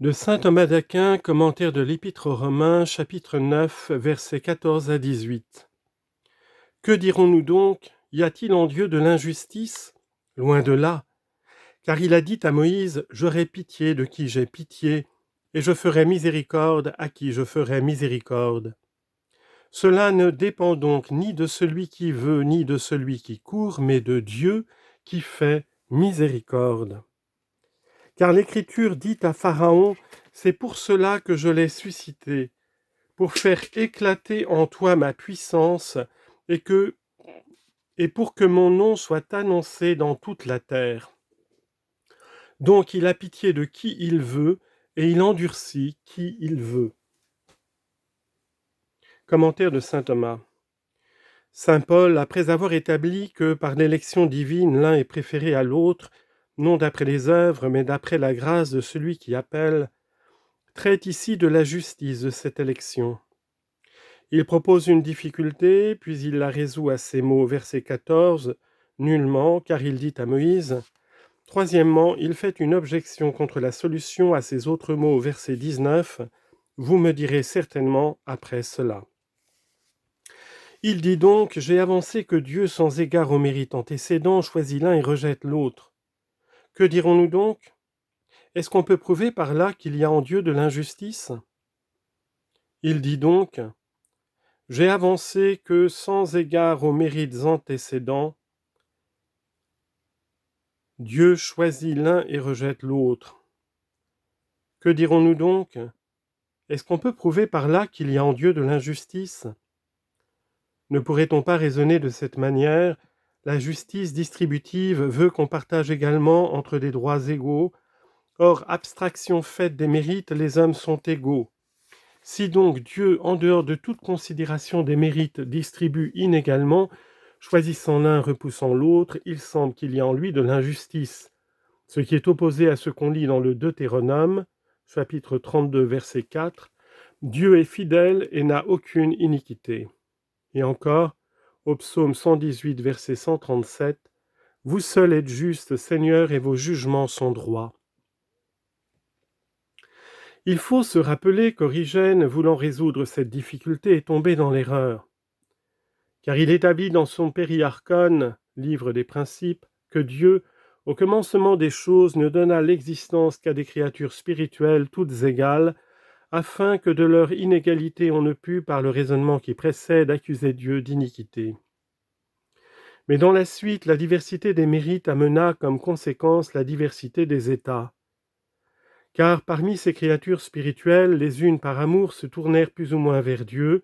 De saint Thomas d'Aquin, commentaire de l'Épître aux Romains, chapitre 9, versets 14 à 18. Que dirons-nous donc? Y a-t-il en Dieu de l'injustice? Loin de là, car il a dit à Moïse, « J'aurai pitié de qui j'ai pitié, et je ferai miséricorde à qui je ferai miséricorde. » Cela ne dépend donc ni de celui qui veut, ni de celui qui court, mais de Dieu qui fait miséricorde. Car l'Écriture dit à Pharaon, « C'est pour cela que je l'ai suscité, pour faire éclater en toi ma puissance, et pour que mon nom soit annoncé dans toute la terre. » Donc il a pitié de qui il veut, et il endurcit qui il veut. Commentaire de saint Thomas. Saint Paul, après avoir établi que par l'élection divine l'un est préféré à l'autre, non d'après les œuvres, mais d'après la grâce de celui qui appelle, traite ici de la justice de cette élection. Il propose une difficulté, puis il la résout à ces mots, verset 14, « Nullement, car il dit à Moïse ». Troisièmement, il fait une objection contre la solution à ces autres mots, verset 19, « Vous me direz certainement après cela ». Il dit donc, « J'ai avancé que Dieu, sans égard au mérite antécédent, choisit l'un et rejette l'autre. » Que dirons-nous donc? Est-ce qu'on peut prouver par là qu'il y a en Dieu de l'injustice? Il dit donc, « J'ai avancé que, sans égard aux mérites antécédents, Dieu choisit l'un et rejette l'autre. » Que dirons-nous donc? Est-ce qu'on peut prouver par là qu'il y a en Dieu de l'injustice? Ne pourrait-on pas raisonner de cette manière? La justice distributive veut qu'on partage également entre des droits égaux. Or, abstraction faite des mérites, les hommes sont égaux. Si donc Dieu, en dehors de toute considération des mérites, distribue inégalement, choisissant l'un, repoussant l'autre, il semble qu'il y a en lui de l'injustice, ce qui est opposé à ce qu'on lit dans le Deutéronome, chapitre 32, verset 4, « Dieu est fidèle et n'a aucune iniquité. » Et encore, au psaume 118, verset 137, « Vous seul êtes juste, Seigneur, et vos jugements sont droits. » Il faut se rappeler qu'Origène, voulant résoudre cette difficulté, est tombé dans l'erreur. Car il établit dans son Périarchon, livre des principes, que Dieu, au commencement des choses, ne donna l'existence qu'à des créatures spirituelles toutes égales, afin que de leur inégalité on ne pût, par le raisonnement qui précède, accuser Dieu d'iniquité. Mais dans la suite, la diversité des mérites amena comme conséquence la diversité des états. Car parmi ces créatures spirituelles, les unes par amour se tournèrent plus ou moins vers Dieu,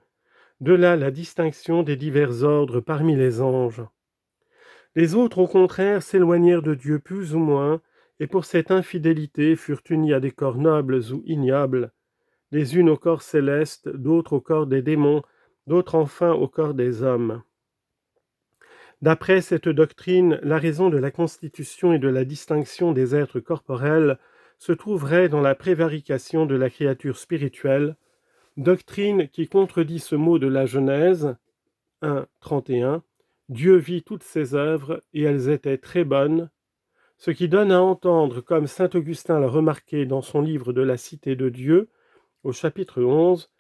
de là la distinction des divers ordres parmi les anges. Les autres, au contraire, s'éloignèrent de Dieu plus ou moins, et pour cette infidélité furent unis à des corps nobles ou ignobles, les unes au corps céleste, d'autres au corps des démons, d'autres enfin au corps des hommes. D'après cette doctrine, la raison de la constitution et de la distinction des êtres corporels se trouverait dans la prévarication de la créature spirituelle, doctrine qui contredit ce mot de la Genèse 1, 31, « Dieu vit toutes ses œuvres, et elles étaient très bonnes », ce qui donne à entendre, comme saint Augustin l'a remarqué dans son livre de la Cité de Dieu, au chapitre 11,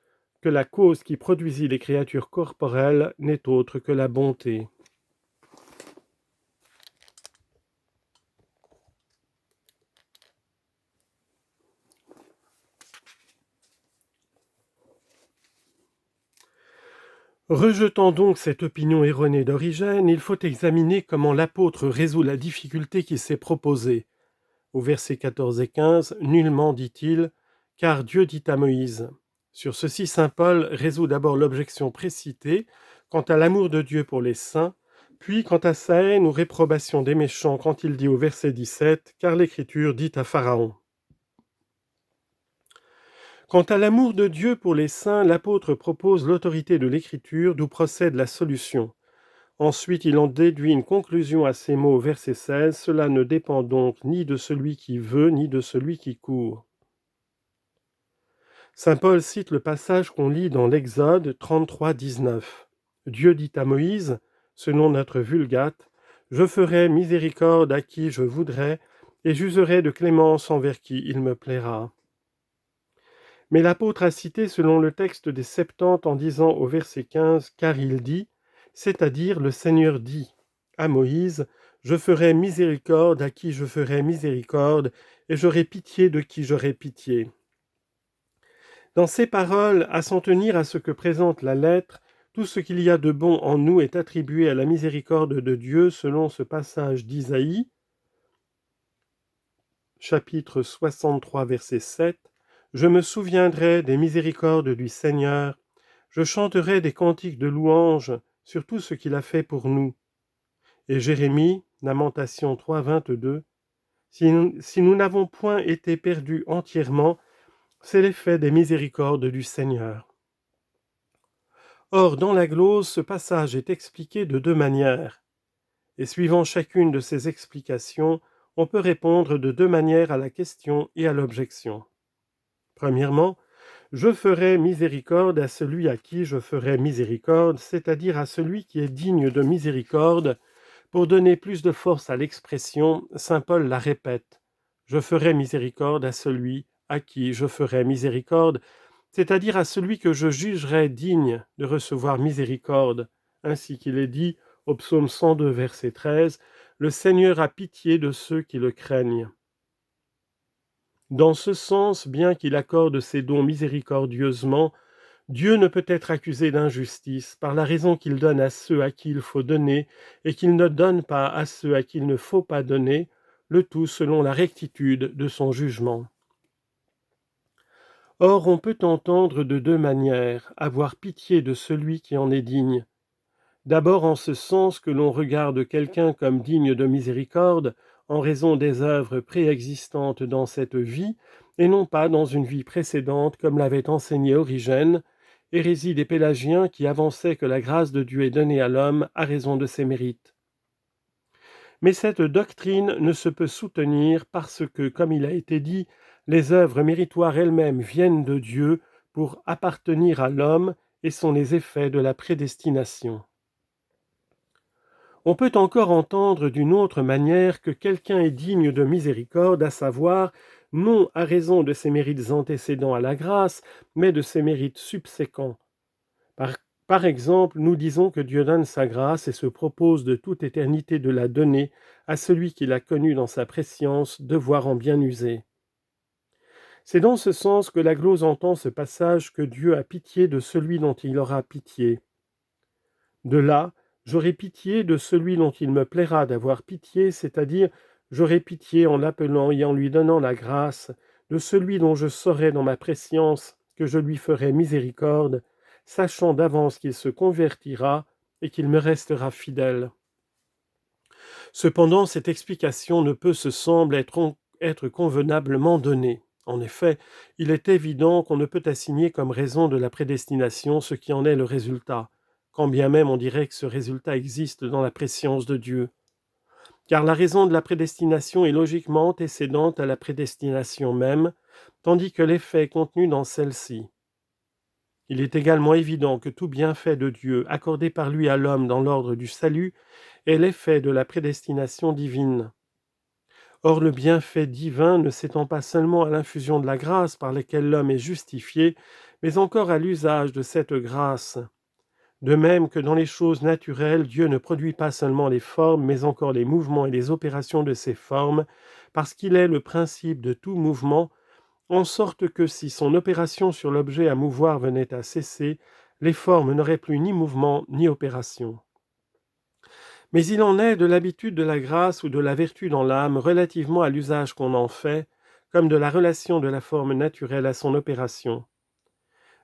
que la cause qui produisit les créatures corporelles n'est autre que la bonté. Rejetant donc cette opinion erronée d'Origène, il faut examiner comment l'apôtre résout la difficulté qui s'est proposée. Au verset 14 et 15, « Nullement, dit-il, car Dieu dit à Moïse. » Sur ceci, saint Paul résout d'abord l'objection précitée quant à l'amour de Dieu pour les saints, puis quant à sa haine ou réprobation des méchants quand il dit au verset 17, « Car l'Écriture dit à Pharaon. » Quant à l'amour de Dieu pour les saints, l'apôtre propose l'autorité de l'Écriture d'où procède la solution. Ensuite, il en déduit une conclusion à ces mots, verset 16, « Cela ne dépend donc ni de celui qui veut, ni de celui qui court. » Saint Paul cite le passage qu'on lit dans l'Exode 33, 19. Dieu dit à Moïse, selon notre Vulgate, « Je ferai miséricorde à qui je voudrais, et j'userai de clémence envers qui il me plaira. » Mais l'apôtre a cité selon le texte des Septante en disant au verset 15 « Car il dit », c'est-à-dire le Seigneur dit à Moïse « Je ferai miséricorde à qui je ferai miséricorde, et j'aurai pitié de qui j'aurai pitié. » Dans ces paroles, à s'en tenir à ce que présente la lettre, tout ce qu'il y a de bon en nous est attribué à la miséricorde de Dieu selon ce passage d'Isaïe, chapitre 63, verset 7. « Je me souviendrai des miséricordes du Seigneur, je chanterai des cantiques de louange sur tout ce qu'il a fait pour nous. » Et Jérémie, Lamentation 3, 22. « Si nous n'avons point été perdus entièrement, c'est l'effet des miséricordes du Seigneur. » Or, dans la glose, ce passage est expliqué de deux manières, et suivant chacune de ces explications, on peut répondre de deux manières à la question et à l'objection. Premièrement, je ferai miséricorde à celui à qui je ferai miséricorde, c'est-à-dire à celui qui est digne de miséricorde. Pour donner plus de force à l'expression, saint Paul la répète. Je ferai miséricorde à celui à qui je ferai miséricorde, c'est-à-dire à celui que je jugerai digne de recevoir miséricorde, ainsi qu'il est dit au psaume 102, verset 13, « Le Seigneur a pitié de ceux qui le craignent. » Dans ce sens, bien qu'il accorde ses dons miséricordieusement, Dieu ne peut être accusé d'injustice par la raison qu'il donne à ceux à qui il faut donner et qu'il ne donne pas à ceux à qui il ne faut pas donner, le tout selon la rectitude de son jugement. Or, on peut entendre de deux manières avoir pitié de celui qui en est digne. D'abord en ce sens que l'on regarde quelqu'un comme digne de miséricorde en raison des œuvres préexistantes dans cette vie, et non pas dans une vie précédente comme l'avait enseigné Origène, hérésie des Pélagiens qui avançait que la grâce de Dieu est donnée à l'homme à raison de ses mérites. Mais cette doctrine ne se peut soutenir parce que, comme il a été dit, les œuvres méritoires elles-mêmes viennent de Dieu pour appartenir à l'homme et sont les effets de la prédestination. On peut encore entendre d'une autre manière que quelqu'un est digne de miséricorde, à savoir, non à raison de ses mérites antécédents à la grâce, mais de ses mérites subséquents. Par exemple, nous disons que Dieu donne sa grâce et se propose de toute éternité de la donner à celui qui l'a connue dans sa prescience, devoir en bien user. C'est dans ce sens que la glose entend ce passage que Dieu a pitié de celui dont il aura pitié. De là, j'aurai pitié de celui dont il me plaira d'avoir pitié, c'est-à-dire j'aurai pitié en l'appelant et en lui donnant la grâce, de celui dont je saurai dans ma prescience que je lui ferai miséricorde, sachant d'avance qu'il se convertira et qu'il me restera fidèle. Cependant, cette explication ne peut, se semble, être convenablement donnée. En effet, il est évident qu'on ne peut assigner comme raison de la prédestination ce qui en est le résultat, quand bien même on dirait que ce résultat existe dans la prescience de Dieu. Car la raison de la prédestination est logiquement antécédente à la prédestination même, tandis que l'effet est contenu dans celle-ci. Il est également évident que tout bienfait de Dieu accordé par lui à l'homme dans l'ordre du salut est l'effet de la prédestination divine. Or le bienfait divin ne s'étend pas seulement à l'infusion de la grâce par laquelle l'homme est justifié, mais encore à l'usage de cette grâce. De même que dans les choses naturelles, Dieu ne produit pas seulement les formes, mais encore les mouvements et les opérations de ces formes, parce qu'il est le principe de tout mouvement, en sorte que si son opération sur l'objet à mouvoir venait à cesser, les formes n'auraient plus ni mouvement ni opération. Mais il en est de l'habitude de la grâce ou de la vertu dans l'âme relativement à l'usage qu'on en fait, comme de la relation de la forme naturelle à son opération.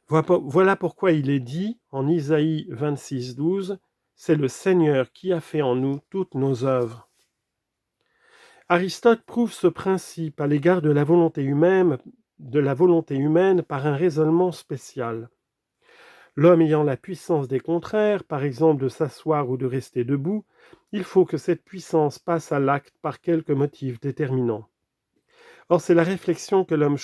Voilà pourquoi il est dit, en Isaïe 26, 12, « C'est le Seigneur qui a fait en nous toutes nos œuvres. » Aristote prouve ce principe à l'égard de la volonté humaine par un raisonnement spécial. L'homme ayant la puissance des contraires, par exemple de s'asseoir ou de rester debout, il faut que cette puissance passe à l'acte par quelque motif déterminant. Or, c'est par la réflexion que l'homme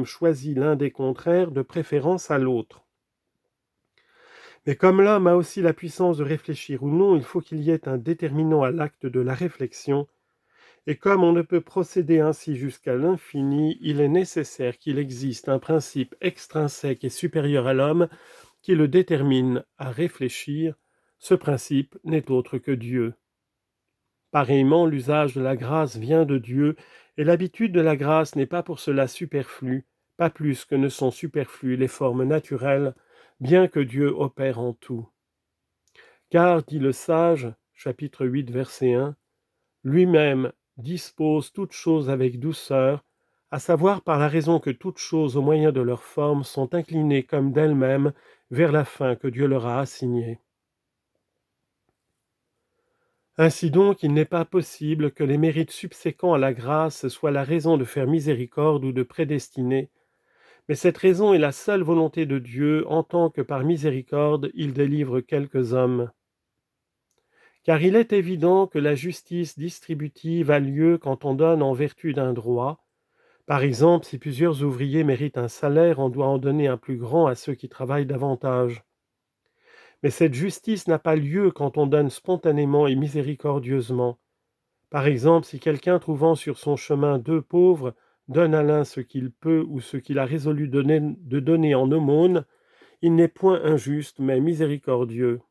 choisit l'un des contraires de préférence à l'autre. Mais comme l'homme a aussi la puissance de réfléchir ou non, il faut qu'il y ait un déterminant à l'acte de la réflexion, Et comme on ne peut procéder ainsi jusqu'à l'infini, il est nécessaire qu'il existe un principe extrinsèque et supérieur à l'homme qui le détermine à réfléchir. Ce principe n'est autre que Dieu. Pareillement, l'usage de la grâce vient de Dieu, et l'habitude de la grâce n'est pas pour cela superflue, pas plus que ne sont superflues les formes naturelles, bien que Dieu opère en tout. Car, dit le sage, chapitre 8, verset 1, lui-même dispose toutes choses avec douceur, à savoir par la raison que toutes choses au moyen de leur forme sont inclinées comme d'elles-mêmes vers la fin que Dieu leur a assignée. Ainsi donc, il n'est pas possible que les mérites subséquents à la grâce soient la raison de faire miséricorde ou de prédestiner, mais cette raison est la seule volonté de Dieu en tant que par miséricorde il délivre quelques hommes. Car il est évident que la justice distributive a lieu quand on donne en vertu d'un droit. Par exemple, si plusieurs ouvriers méritent un salaire, on doit en donner un plus grand à ceux qui travaillent davantage. Mais cette justice n'a pas lieu quand on donne spontanément et miséricordieusement. Par exemple, si quelqu'un trouvant sur son chemin deux pauvres donne à l'un ce qu'il peut ou ce qu'il a résolu de donner en aumône, il n'est point injuste mais miséricordieux.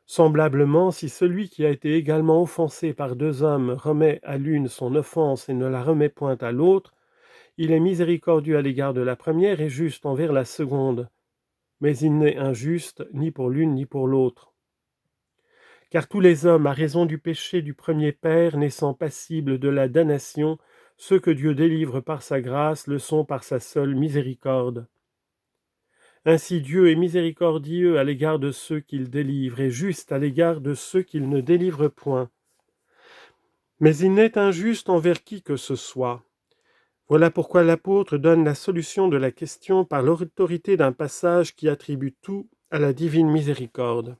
Semblablement, si celui qui a été également offensé par deux hommes remet à l'une son offense et ne la remet point à l'autre, il est miséricordieux à l'égard de la première et juste envers la seconde, mais il n'est injuste ni pour l'une ni pour l'autre. Car tous les hommes, à raison du péché du premier père, naissant passibles de la damnation, ceux que Dieu délivre par sa grâce le sont par sa seule miséricorde. Ainsi Dieu est miséricordieux à l'égard de ceux qu'il délivre et juste à l'égard de ceux qu'il ne délivre point. Mais il n'est injuste envers qui que ce soit. Voilà pourquoi l'apôtre donne la solution de la question par l'autorité d'un passage qui attribue tout à la divine miséricorde.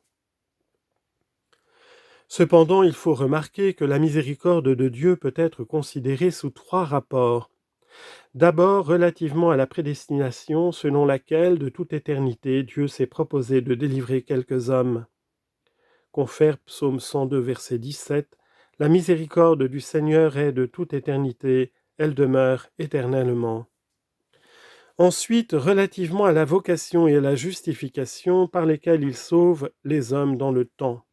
Cependant, il faut remarquer que la miséricorde de Dieu peut être considérée sous trois rapports. D'abord, relativement à la prédestination, selon laquelle, de toute éternité, Dieu s'est proposé de délivrer quelques hommes. Confère Psaume 102, verset 17, « La miséricorde du Seigneur est de toute éternité, elle demeure éternellement. » Ensuite, relativement à la vocation et à la justification par lesquelles il sauve les hommes dans le temps.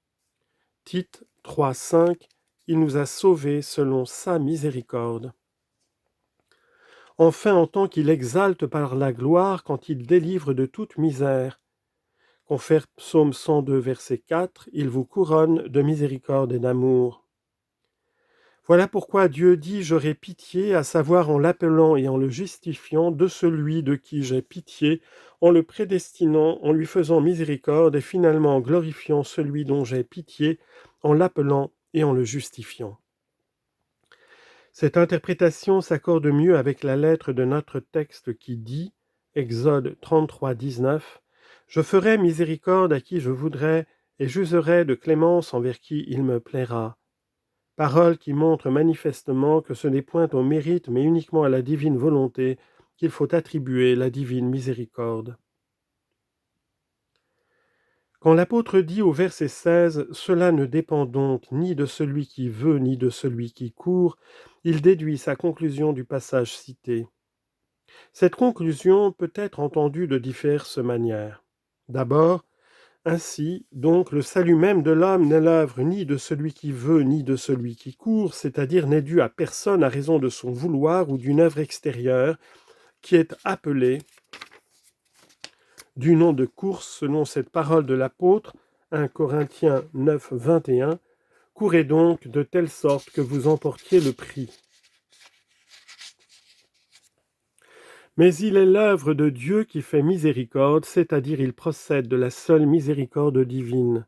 Tite 3, 5, « Il nous a sauvés selon sa miséricorde. » Enfin, en tant qu'il exalte par la gloire quand il délivre de toute misère. Confère Psaume 102, verset 4, « Il vous couronne de miséricorde et d'amour. » Voilà pourquoi Dieu dit « J'aurai pitié », à savoir en l'appelant et en le justifiant de celui de qui j'ai pitié, en le prédestinant, en lui faisant miséricorde et finalement en glorifiant celui dont j'ai pitié, en l'appelant et en le justifiant. Cette interprétation s'accorde mieux avec la lettre de notre texte qui dit, Exode 33, 19, « Je ferai miséricorde à qui je voudrais et j'userai de clémence envers qui il me plaira. » Parole qui montre manifestement que ce n'est point au mérite mais uniquement à la divine volonté qu'il faut attribuer la divine miséricorde. Quand l'apôtre dit au verset 16 « Cela ne dépend donc ni de celui qui veut ni de celui qui court », il déduit sa conclusion du passage cité. Cette conclusion peut être entendue de diverses manières. D'abord, ainsi, donc, le salut même de l'homme n'est l'œuvre ni de celui qui veut ni de celui qui court, c'est-à-dire n'est dû à personne à raison de son vouloir ou d'une œuvre extérieure, qui est appelée du nom de course selon cette parole de l'apôtre, 1 Corinthiens 9, 21, « Courez donc de telle sorte que vous emportiez le prix. » Mais il est l'œuvre de Dieu qui fait miséricorde, c'est-à-dire il procède de la seule miséricorde divine.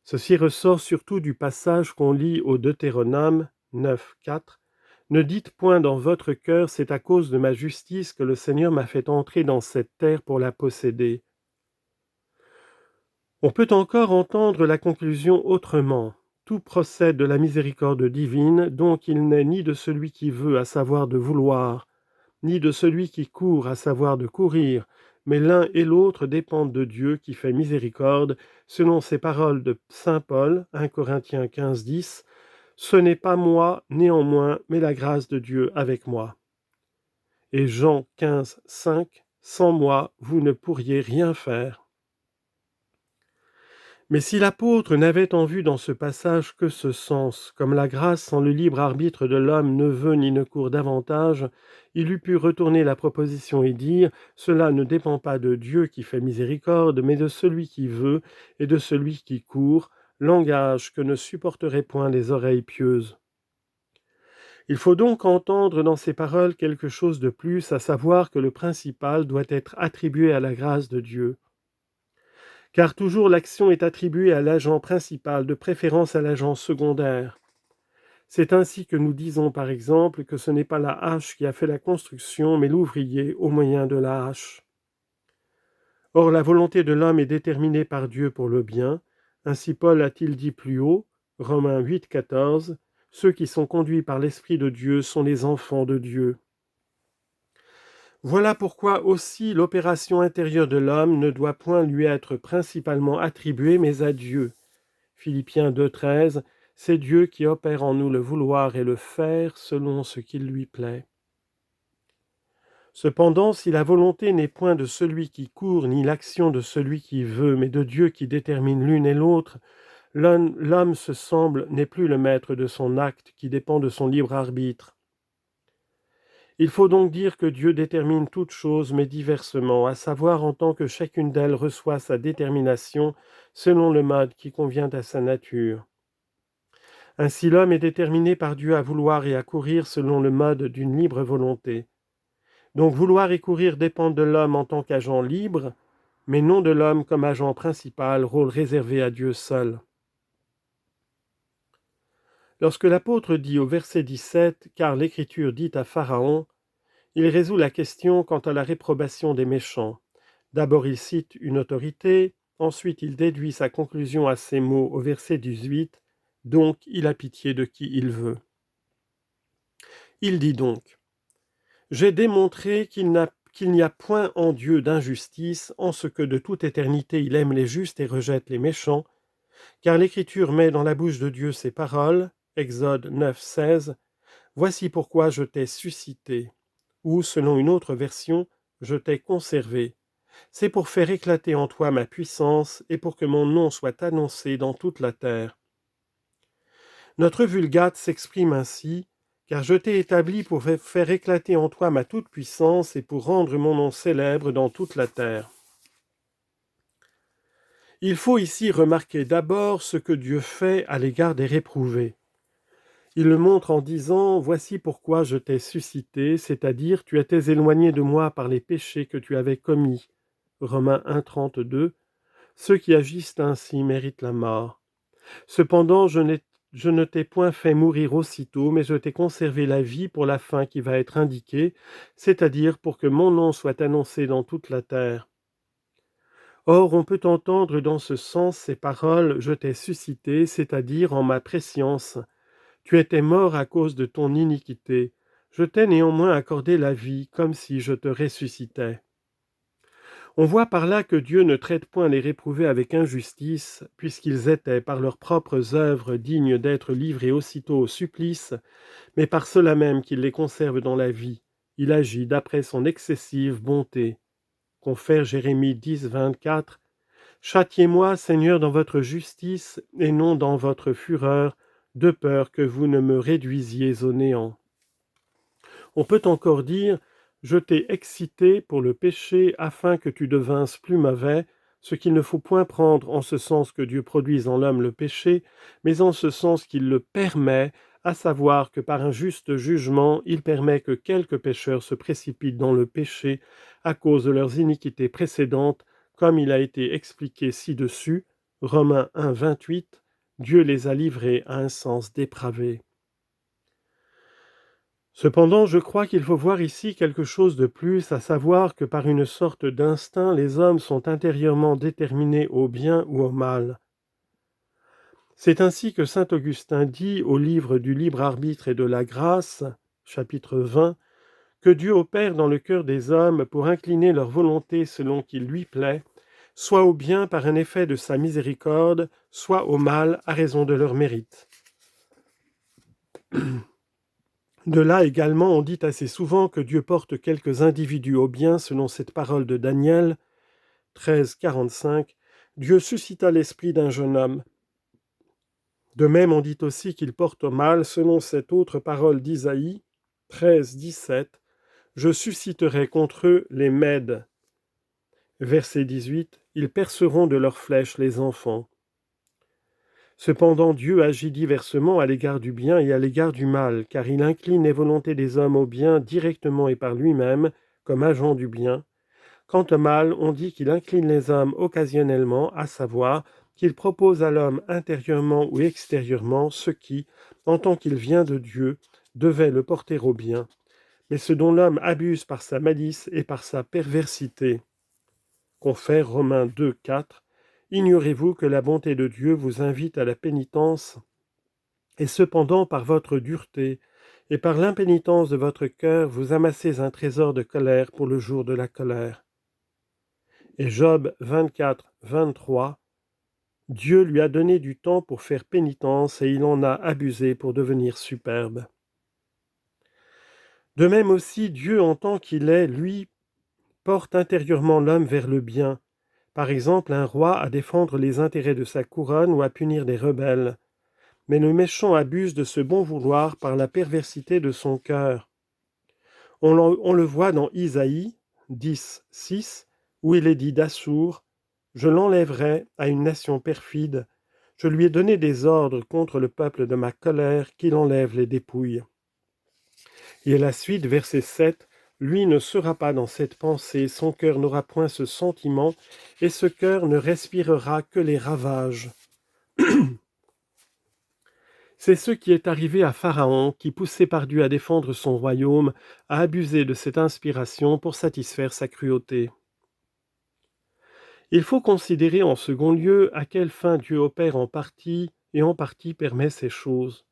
Ceci ressort surtout du passage qu'on lit au Deutéronome 9, 4. « Ne dites point dans votre cœur, c'est à cause de ma justice que le Seigneur m'a fait entrer dans cette terre pour la posséder. » On peut encore entendre la conclusion autrement. Tout procède de la miséricorde divine, donc il n'est ni de celui qui veut, à savoir de vouloir, ni de celui qui court, à savoir de courir, mais l'un et l'autre dépendent de Dieu qui fait miséricorde, selon ces paroles de saint Paul, 1 Corinthiens 15, 10, Ce n'est pas moi, néanmoins, mais la grâce de Dieu avec moi. Et Jean 15, 5, sans moi, vous ne pourriez rien faire. Mais si l'apôtre n'avait en vue dans ce passage que ce sens, comme la grâce sans le libre arbitre de l'homme ne veut ni ne court davantage, il eût pu retourner la proposition et dire « Cela ne dépend pas de Dieu qui fait miséricorde, mais de celui qui veut et de celui qui court », langage que ne supporteraient point les oreilles pieuses. Il faut donc entendre dans ces paroles quelque chose de plus, à savoir que le principal doit être attribué à la grâce de Dieu. Car toujours l'action est attribuée à l'agent principal, de préférence à l'agent secondaire. C'est ainsi que nous disons par exemple que ce n'est pas la hache qui a fait la construction, mais l'ouvrier au moyen de la hache. Or la volonté de l'homme est déterminée par Dieu pour le bien, ainsi Paul a-t-il dit plus haut, Romains 8, 14, « Ceux qui sont conduits par l'Esprit de Dieu sont les enfants de Dieu ». Voilà pourquoi aussi l'opération intérieure de l'homme ne doit point lui être principalement attribuée, mais à Dieu. Philippiens 2,13, c'est Dieu qui opère en nous le vouloir et le faire selon ce qu'il lui plaît. Cependant, si la volonté n'est point de celui qui court, ni l'action de celui qui veut, mais de Dieu qui détermine l'une et l'autre, l'homme se semble n'est plus le maître de son acte qui dépend de son libre arbitre. Il faut donc dire que Dieu détermine toutes choses, mais diversement, à savoir en tant que chacune d'elles reçoit sa détermination selon le mode qui convient à sa nature. Ainsi l'homme est déterminé par Dieu à vouloir et à courir selon le mode d'une libre volonté. Donc vouloir et courir dépendent de l'homme en tant qu'agent libre, mais non de l'homme comme agent principal, rôle réservé à Dieu seul. Lorsque l'apôtre dit au verset 17 « Car l'Écriture dit à Pharaon », il résout la question quant à la réprobation des méchants. D'abord il cite une autorité, ensuite il déduit sa conclusion à ces mots au verset 18, « Donc il a pitié de qui il veut ». Il dit donc « J'ai démontré qu'il n'y a point en Dieu d'injustice, en ce que de toute éternité il aime les justes et rejette les méchants, car l'Écriture met dans la bouche de Dieu ces paroles, Exode 9, 16, « Voici pourquoi je t'ai suscité » ou, selon une autre version, « Je t'ai conservé ». C'est pour faire éclater en toi ma puissance et pour que mon nom soit annoncé dans toute la terre. Notre Vulgate s'exprime ainsi, car je t'ai établi pour faire éclater en toi ma toute-puissance et pour rendre mon nom célèbre dans toute la terre. Il faut ici remarquer d'abord ce que Dieu fait à l'égard des réprouvés. Il le montre en disant « Voici pourquoi je t'ai suscité », c'est-à-dire « Tu étais éloigné de moi par les péchés que tu avais commis ». Romains 1, 32. Ceux qui agissent ainsi méritent la mort. Cependant, je ne t'ai point fait mourir aussitôt, mais je t'ai conservé la vie pour la fin qui va être indiquée, c'est-à-dire pour que mon nom soit annoncé dans toute la terre. Or, on peut entendre dans ce sens ces paroles « Je t'ai suscité », c'est-à-dire en ma prescience. Tu étais mort à cause de ton iniquité. Je t'ai néanmoins accordé la vie, comme si je te ressuscitais. On voit par là que Dieu ne traite point les réprouvés avec injustice, puisqu'ils étaient, par leurs propres œuvres, dignes d'être livrés aussitôt au supplice, mais par cela même qu'il les conserve dans la vie. Il agit d'après son excessive bonté. Confère Jérémie 10, 24. « Châtiez-moi, Seigneur, dans votre justice, et non dans votre fureur, de peur que vous ne me réduisiez au néant. » On peut encore dire « Je t'ai excité pour le péché afin que tu devinsses plus mauvais », ce qu'il ne faut point prendre en ce sens que Dieu produise en l'homme le péché, mais en ce sens qu'il le permet, à savoir que par un juste jugement, il permet que quelques pécheurs se précipitent dans le péché à cause de leurs iniquités précédentes, comme il a été expliqué ci-dessus, Romains 1, 28, Dieu les a livrés à un sens dépravé. Cependant, je crois qu'il faut voir ici quelque chose de plus, à savoir que par une sorte d'instinct, les hommes sont intérieurement déterminés au bien ou au mal. C'est ainsi que saint Augustin dit au livre du libre arbitre et de la grâce, chapitre 20, que Dieu opère dans le cœur des hommes pour incliner leur volonté selon qu'il lui plaît, soit au bien par un effet de sa miséricorde, soit au mal à raison de leur mérite. De là également, on dit assez souvent que Dieu porte quelques individus au bien, selon cette parole de Daniel 13, 45. Dieu suscita l'esprit d'un jeune homme. De même, on dit aussi qu'il porte au mal, selon cette autre parole d'Isaïe 13, 17. Je susciterai contre eux les Mèdes. Verset 18. Ils perceront de leurs flèches les enfants. Cependant, Dieu agit diversement à l'égard du bien et à l'égard du mal, car il incline les volontés des hommes au bien directement et par lui-même, comme agent du bien. Quant au mal, on dit qu'il incline les hommes occasionnellement, à savoir qu'il propose à l'homme intérieurement ou extérieurement ce qui, en tant qu'il vient de Dieu, devait le porter au bien, mais ce dont l'homme abuse par sa malice et par sa perversité. Confère Romains 2, 4. Ignorez-vous que la bonté de Dieu vous invite à la pénitence, et cependant par votre dureté et par l'impénitence de votre cœur, vous amassez un trésor de colère pour le jour de la colère. Et Job 24, 23, Dieu lui a donné du temps pour faire pénitence et il en a abusé pour devenir superbe. De même aussi, Dieu en tant qu'il est, lui, porte intérieurement l'homme vers le bien, par exemple un roi à défendre les intérêts de sa couronne ou à punir des rebelles. Mais le méchant abuse de ce bon vouloir par la perversité de son cœur. On le voit dans Isaïe 10, 6, où il est dit d'Assour, « Je l'enlèverai à une nation perfide, je lui ai donné des ordres contre le peuple de ma colère, qu'il enlève les dépouilles. » Et à la suite, verset 7, « Lui ne sera pas dans cette pensée, son cœur n'aura point ce sentiment, et ce cœur ne respirera que les ravages. » C'est ce qui est arrivé à Pharaon, qui, poussé par Dieu à défendre son royaume, a abusé de cette inspiration pour satisfaire sa cruauté. Il faut considérer en second lieu à quelle fin Dieu opère en partie et en partie permet ces choses.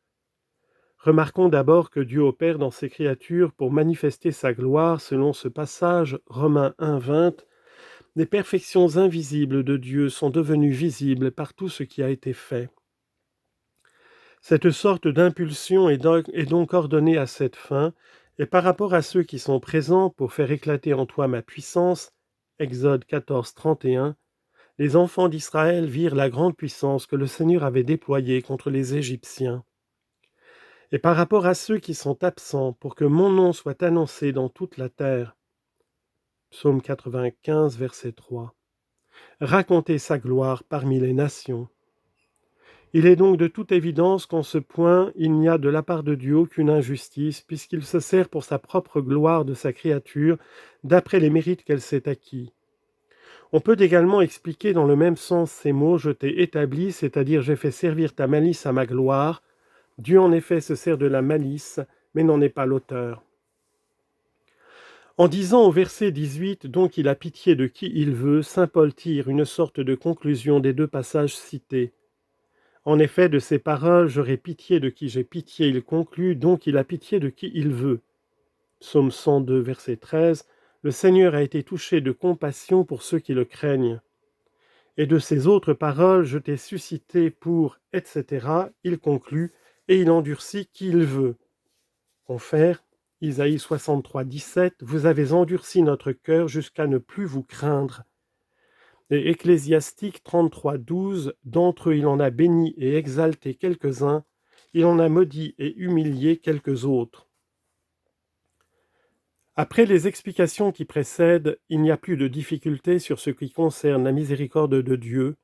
Remarquons d'abord que Dieu opère dans ses créatures pour manifester sa gloire selon ce passage Romains 1, 20. Les perfections invisibles de Dieu sont devenues visibles par tout ce qui a été fait. Cette sorte d'impulsion est donc ordonnée à cette fin, et par rapport à ceux qui sont présents pour faire éclater en toi ma puissance, Exode 14, 31, les enfants d'Israël virent la grande puissance que le Seigneur avait déployée contre les Égyptiens. Et par rapport à ceux qui sont absents pour que mon nom soit annoncé dans toute la terre, Psaume 95, verset 3, racontez sa gloire parmi les nations. Il est donc de toute évidence qu'en ce point, il n'y a de la part de Dieu aucune injustice, puisqu'il se sert pour sa propre gloire de sa créature, d'après les mérites qu'elle s'est acquis. On peut également expliquer dans le même sens ces mots « je t'ai établi », c'est-à-dire « j'ai fait servir ta malice à ma gloire ». Dieu en effet se sert de la malice, mais n'en est pas l'auteur. En disant au verset 18 « donc il a pitié de qui il veut », saint Paul tire une sorte de conclusion des deux passages cités. En effet, de ces paroles, j'aurai pitié de qui j'ai pitié, il conclut, donc il a pitié de qui il veut. Psaume 102, verset 13, le Seigneur a été touché de compassion pour ceux qui le craignent. Et de ces autres paroles, je t'ai suscité pour, etc., il conclut, et il endurcit qui il veut. Confère, Isaïe 63, 17, vous avez endurci notre cœur jusqu'à ne plus vous craindre. Et Ecclésiastique 33, 12, d'entre eux il en a béni et exalté quelques-uns, il en a maudit et humilié quelques autres. Après les explications qui précèdent, il n'y a plus de difficulté sur ce qui concerne la miséricorde de Dieu,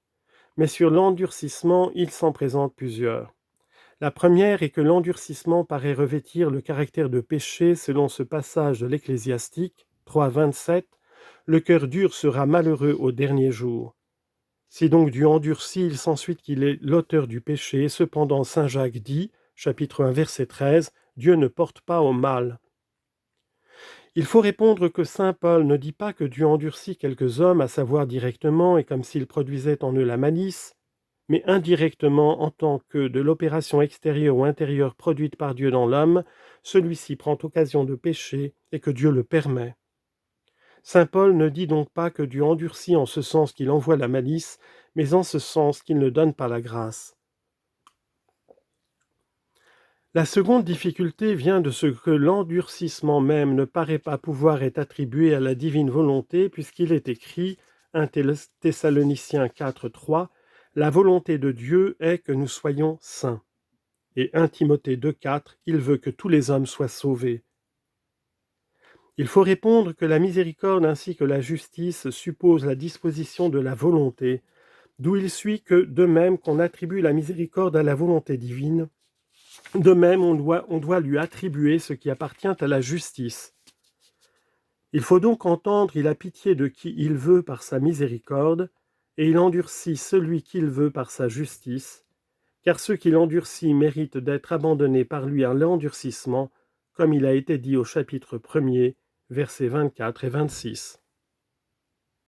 mais sur l'endurcissement, il s'en présente plusieurs. La première est que l'endurcissement paraît revêtir le caractère de péché selon ce passage de l'Ecclésiastique 3, 27, le cœur dur sera malheureux au dernier jour. Si donc Dieu endurcit, il s'ensuit qu'il est l'auteur du péché. Cependant, saint Jacques dit, chapitre 1, verset 13, « Dieu ne porte pas au mal ». Il faut répondre que saint Paul ne dit pas que Dieu endurcit quelques hommes, à savoir directement et comme s'il produisait en eux la malice, mais indirectement en tant que de l'opération extérieure ou intérieure produite par Dieu dans l'homme, celui-ci prend occasion de pécher et que Dieu le permet. Saint Paul ne dit donc pas que Dieu endurcit en ce sens qu'il envoie la malice, mais en ce sens qu'il ne donne pas la grâce. La seconde difficulté vient de ce que l'endurcissement même ne paraît pas pouvoir être attribué à la divine volonté, puisqu'il est écrit, 1 Thessaloniciens 4:3, « La volonté de Dieu est que nous soyons saints ». Et 1 Timothée 2:4, il veut que tous les hommes soient sauvés. Il faut répondre que la miséricorde ainsi que la justice supposent la disposition de la volonté, d'où il suit que, de même qu'on attribue la miséricorde à la volonté divine, de même on doit lui attribuer ce qui appartient à la justice. Il faut donc entendre, il a pitié de qui il veut par sa miséricorde, et il endurcit celui qu'il veut par sa justice, car ceux qu'il endurcit méritent d'être abandonnés par lui à l'endurcissement, comme il a été dit au chapitre 1er, versets 24 et 26.